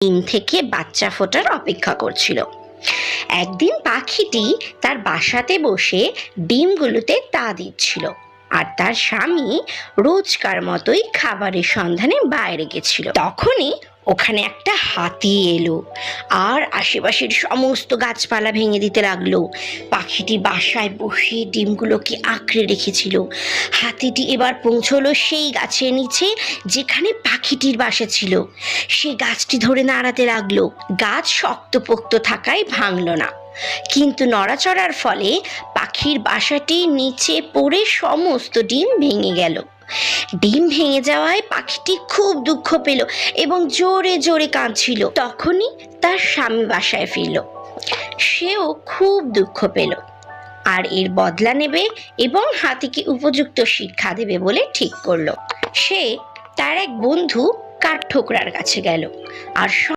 ডিম থেকে বাচ্চা ফোটার অপেক্ষা করছিল। একদিন পাখিটি তার বাসাতে বসে ডিমগুলোতে তা দিচ্ছিল, আর তার স্বামী রোজকার মতোই খাবারের সন্ধানে বাইরে গেছিল। তখনই ওখানে একটা হাতি এলো আর আশেপাশের সমস্ত গাছপালা ভেঙে দিতে লাগলো। পাখিটি বাসায় বসে ডিমগুলোকে আঁকড়ে রেখেছিল। হাতিটি এবার পৌঁছলো সেই গাছের নিচে যেখানে পাখিটির বাসা ছিল। সে গাছটি ধরে নাড়াতে লাগলো। গাছ শক্তপোক্ত থাকায় ভাঙল না, কিন্তু নড়াচড়ার ফলে পাখির বাসাটি নিচে পড়ে সমস্ত ডিম ভেঙে গেল। ডিম ভেঙে যাওয়ায় পাখিটি খুব দুঃখ পেল এবং জোরে জোরে কাঁদছিল। তখনই তার স্বামী বাসায় ফিরল। সেও খুব দুঃখ পেল আর এর বদলা নেবে এবং হাতিকে উপযুক্ত শিক্ষা দেবে বলে ঠিক করলো। সে তার এক বন্ধু কাঠঠোকরার কাছে গেল আর